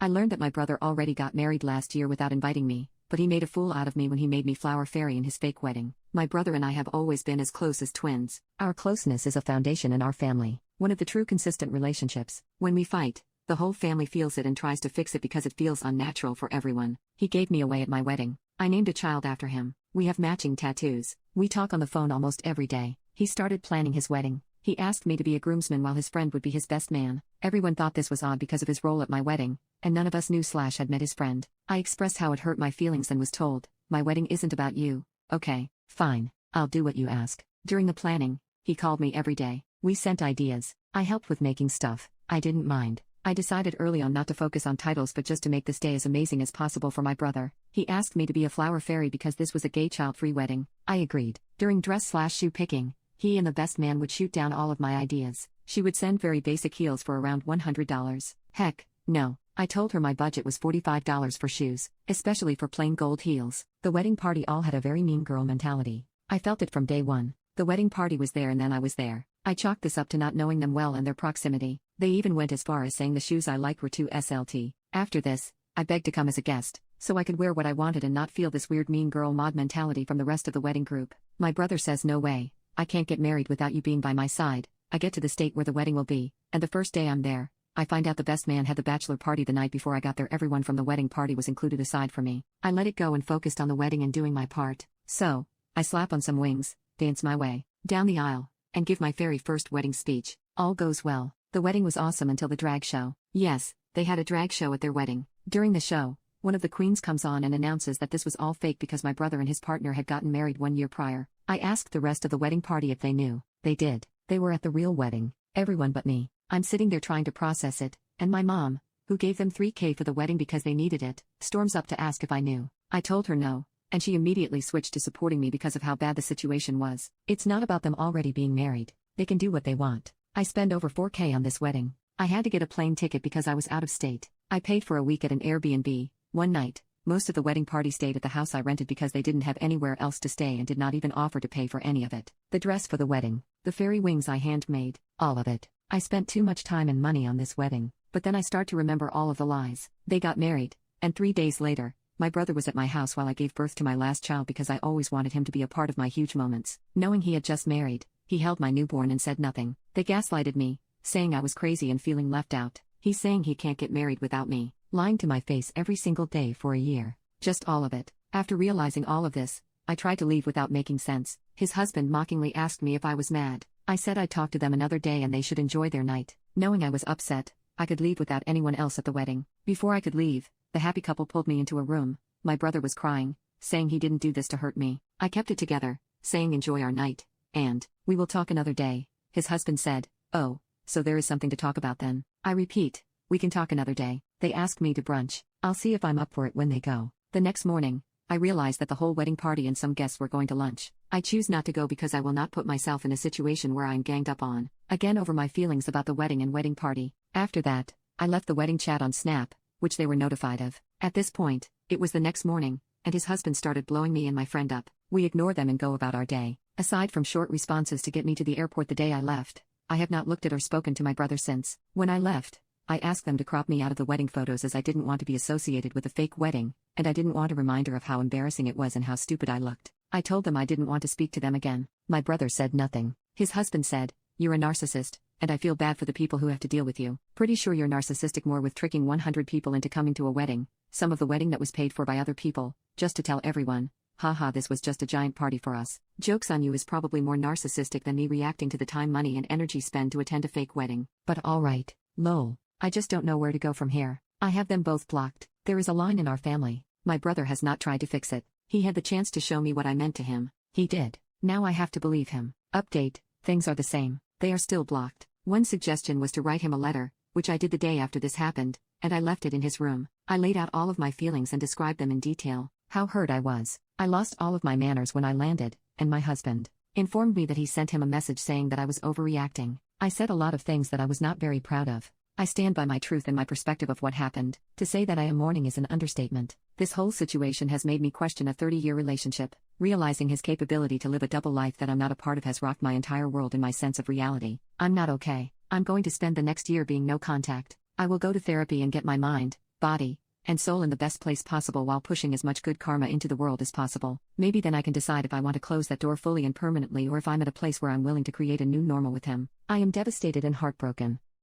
I learned that my brother already got married last year without inviting me, but he made a fool out of me when he made me flower fairy in his fake wedding. My brother and I have always been as close as twins. Our closeness is a foundation in our family, one of the true consistent relationships. When we fight, the whole family feels it and tries to fix it because it feels unnatural for everyone. He gave me away at my wedding. I named a child after him. We have matching tattoos. We talk on the phone almost every day. He started planning his wedding. He asked me to be a groomsman while his friend would be his best man. Everyone thought this was odd because of his role at my wedding, and none of us knew / had met his friend. I expressed how it hurt my feelings and was told, "My wedding isn't about you." Okay, fine, I'll do what you ask. During the planning, he called me every day. We sent ideas. I helped with making stuff. I didn't mind. I decided early on not to focus on titles but just to make this day as amazing as possible for my brother. He asked me to be a flower fairy because this was a gay child-free wedding. I agreed. During dress/shoe picking, he and the best man would shoot down all of my ideas. She would send very basic heels for around $100. Heck, no. I told her my budget was $45 for shoes, especially for plain gold heels. The wedding party all had a very mean girl mentality. I felt it from day one. The wedding party was there and then I was there. I chalked this up to not knowing them well and their proximity. They even went as far as saying the shoes I liked were too SLT. After this, I begged to come as a guest, so I could wear what I wanted and not feel this weird mean girl mod mentality from the rest of the wedding group. My brother says no way. I can't get married without you being by my side. I get to the state where the wedding will be, and the first day I'm there, I find out the best man had the bachelor party the night before I got there. Everyone from the wedding party was included aside from me. I let it go and focused on the wedding and doing my part. So, I slap on some wings, dance my way down the aisle, and give my very first wedding speech. All goes well. The wedding was awesome until the drag show. Yes, they had a drag show at their wedding. During the show, one of the queens comes on and announces that this was all fake because my brother and his partner had gotten married 1 year prior. I asked the rest of the wedding party if they knew. They did. They were at the real wedding. Everyone but me. I'm sitting there trying to process it, and my mom, who gave them $3,000 for the wedding because they needed it, storms up to ask if I knew. I told her no, and she immediately switched to supporting me because of how bad the situation was. It's not about them already being married. They can do what they want. I spend over $4,000 on this wedding. I had to get a plane ticket because I was out of state. I paid for a week at an Airbnb, one night. Most of the wedding party stayed at the house I rented because they didn't have anywhere else to stay and did not even offer to pay for any of it. The dress for the wedding, the fairy wings I handmade, all of it. I spent too much time and money on this wedding, but then I start to remember all of the lies. They got married, and 3 days later, my brother was at my house while I gave birth to my last child because I always wanted him to be a part of my huge moments. Knowing he had just married, he held my newborn and said nothing. They gaslighted me, saying I was crazy and feeling left out. He's saying he can't get married without me, lying to my face every single day for a year. Just all of it. After realizing all of this, I tried to leave without making sense. His husband mockingly asked me if I was mad. I said I'd talk to them another day and they should enjoy their night. Knowing I was upset, I could leave without anyone else at the wedding. Before I could leave, the happy couple pulled me into a room. My brother was crying, saying he didn't do this to hurt me. I kept it together, saying enjoy our night, and we will talk another day. His husband said, "Oh, so there is something to talk about then." I repeat, "We can talk another day." They asked me to brunch. I'll see if I'm up for it when they go. The next morning, I realized that the whole wedding party and some guests were going to lunch. I choose not to go because I will not put myself in a situation where I'm ganged up on, again over my feelings about the wedding and wedding party. After that, I left the wedding chat on Snap, which they were notified of. At this point, it was the next morning, and his husband started blowing me and my friend up. We ignore them and go about our day. Aside from short responses to get me to the airport the day I left, I have not looked at or spoken to my brother since. When I left, I asked them to crop me out of the wedding photos as I didn't want to be associated with a fake wedding, and I didn't want a reminder of how embarrassing it was and how stupid I looked. I told them I didn't want to speak to them again. My brother said nothing. His husband said, "You're a narcissist, and I feel bad for the people who have to deal with you. Pretty sure you're narcissistic more with tricking 100 people into coming to a wedding, some of the wedding that was paid for by other people, just to tell everyone, haha, this was just a giant party for us. Joke's on you is probably more narcissistic than me reacting to the time, money and energy spent to attend a fake wedding. But alright, lol. I just don't know where to go from here. I have them both blocked. There is a line in our family. My brother has not tried to fix it. He had the chance to show me what I meant to him. He did. Now I have to believe him. Update, things are the same. They are still blocked. One suggestion was to write him a letter, which I did the day after this happened, and I left it in his room. I laid out all of my feelings and described them in detail. How hurt I was. I lost all of my manners when I landed, and my husband informed me that he sent him a message saying that I was overreacting. I said a lot of things that I was not very proud of. I stand by my truth and my perspective of what happened. To say that I am mourning is an understatement. This whole situation has made me question a 30-year relationship. Realizing his capability to live a double life that I'm not a part of has rocked my entire world and my sense of reality. I'm not okay. I'm going to spend the next year being no contact. I will go to therapy and get my mind, body, and soul in the best place possible while pushing as much good karma into the world as possible. Maybe then I can decide if I want to close that door fully and permanently or if I'm at a place where I'm willing to create a new normal with him. I am devastated and heartbroken.